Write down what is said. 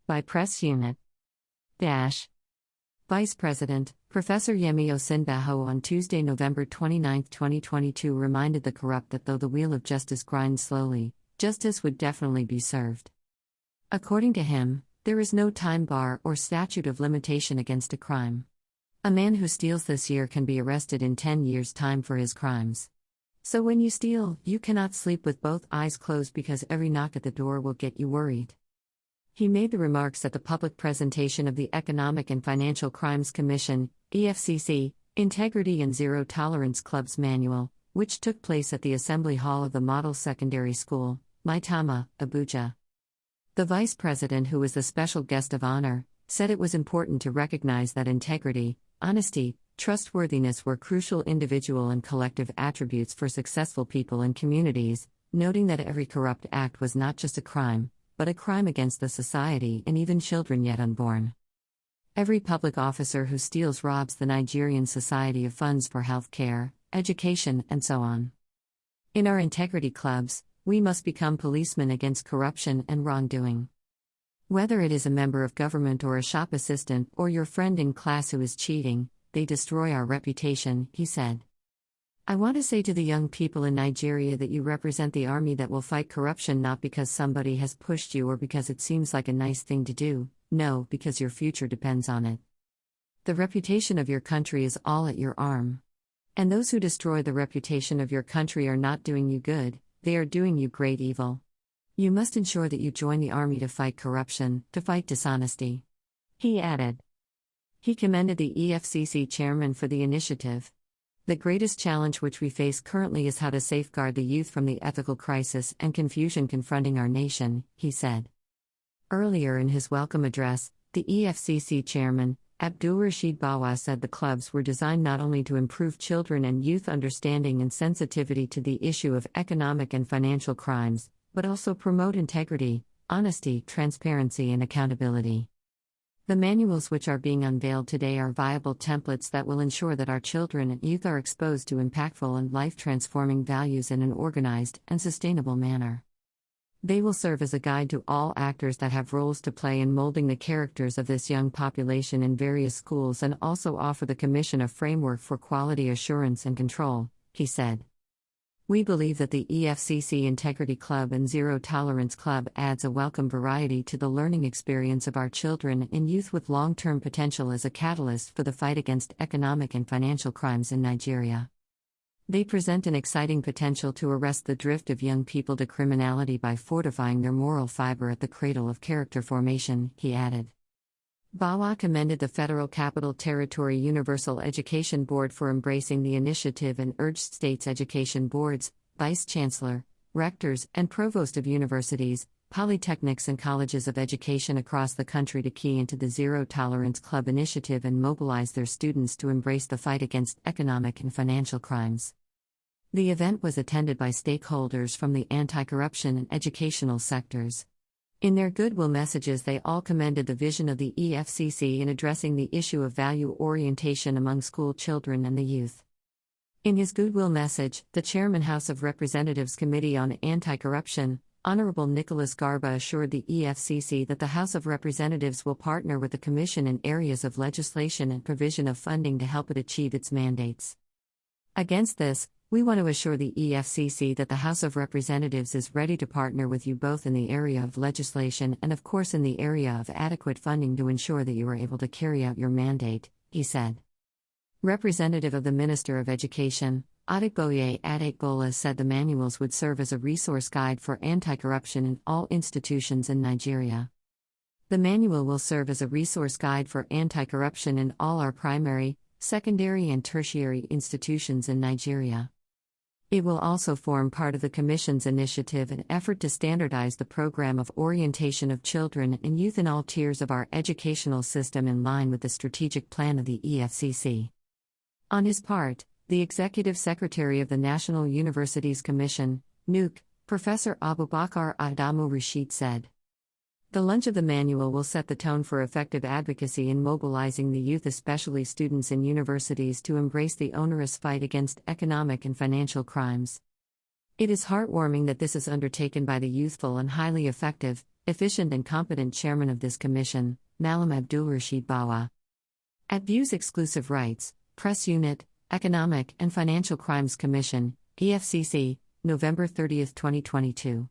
By Press Unit. Vice President, Professor Yemi Osinbajo on Tuesday, November 29, 2022 reminded the corrupt that though the wheel of justice grinds slowly, justice would definitely be served. According to him, there is no time bar or statute of limitation against a crime. A man who steals this year can be arrested in 10 years' time for his crimes. So when you steal, you cannot sleep with both eyes closed because every knock at the door will get you worried. He made the remarks at the public presentation of the Economic and Financial Crimes Commission, EFCC, Integrity and Zero Tolerance Club's manual, which took place at the Assembly Hall of the Model Secondary School, Maitama, Abuja. The vice president, who was the special guest of honor, said it was important to recognize that integrity, honesty, trustworthiness were crucial individual and collective attributes for successful people and communities, noting that every corrupt act was not just a crime, but a crime against the society and even children yet unborn. Every public officer who steals robs the Nigerian society of funds for health care, education, and so on. In our integrity clubs, we must become policemen against corruption and wrongdoing. Whether it is a member of government or a shop assistant or your friend in class who is cheating, they destroy our reputation, he said. I want to say to the young people in Nigeria that you represent the army that will fight corruption not because somebody has pushed you or because it seems like a nice thing to do, no, because your future depends on it. The reputation of your country is all at your arm. And those who destroy the reputation of your country are not doing you good, they are doing you great evil. You must ensure that you join the army to fight corruption, to fight dishonesty. He added. He commended the EFCC chairman for the initiative. The greatest challenge which we face currently is how to safeguard the youth from the ethical crisis and confusion confronting our nation, he said. Earlier in his welcome address, the EFCC chairman, Abdulrasheed Bawa, said the clubs were designed not only to improve children and youth understanding and sensitivity to the issue of economic and financial crimes, but also promote integrity, honesty, transparency, and accountability. The manuals which are being unveiled today are viable templates that will ensure that our children and youth are exposed to impactful and life-transforming values in an organized and sustainable manner. They will serve as a guide to all actors that have roles to play in molding the characters of this young population in various schools and also offer the Commission a framework for quality assurance and control, he said. We believe that the EFCC Integrity Club and Zero Tolerance Club adds a welcome variety to the learning experience of our children and youth with long-term potential as a catalyst for the fight against economic and financial crimes in Nigeria. They present an exciting potential to arrest the drift of young people to criminality by fortifying their moral fiber at the cradle of character formation, he added. Bawa commended the Federal Capital Territory Universal Education Board for embracing the initiative and urged states' education boards, vice-chancellor, rectors, and provost of universities, polytechnics and colleges of education across the country to key into the Zero Tolerance Club initiative and mobilize their students to embrace the fight against economic and financial crimes. The event was attended by stakeholders from the anti-corruption and educational sectors. In their goodwill messages, they all commended the vision of the EFCC in addressing the issue of value orientation among school children and the youth. In his goodwill message, the Chairman House of Representatives Committee on Anti-Corruption, Honorable Nicholas Garba, assured the EFCC that the House of Representatives will partner with the Commission in areas of legislation and provision of funding to help it achieve its mandates. Against this, we want to assure the EFCC that the House of Representatives is ready to partner with you both in the area of legislation and of course in the area of adequate funding to ensure that you are able to carry out your mandate, he said. Representative of the Minister of Education, Adegboye Adegbola, said the manuals would serve as a resource guide for anti-corruption in all institutions in Nigeria. The manual will serve as a resource guide for anti-corruption in all our primary, secondary and tertiary institutions in Nigeria. It will also form part of the Commission's initiative and effort to standardize the program of orientation of children and youth in all tiers of our educational system in line with the strategic plan of the EFCC. On his part, the Executive Secretary of the National Universities Commission, NUC, Professor Abubakar Adamu Rashid said, "The launch of the manual will set the tone for effective advocacy in mobilizing the youth, especially students in universities, to embrace the onerous fight against economic and financial crimes. It is heartwarming that this is undertaken by the youthful and highly effective, efficient and competent chairman of this commission, Malam Abdulrashid Bawa. At Views Exclusive Rights, Press Unit, Economic and Financial Crimes Commission, EFCC, November 30, 2022.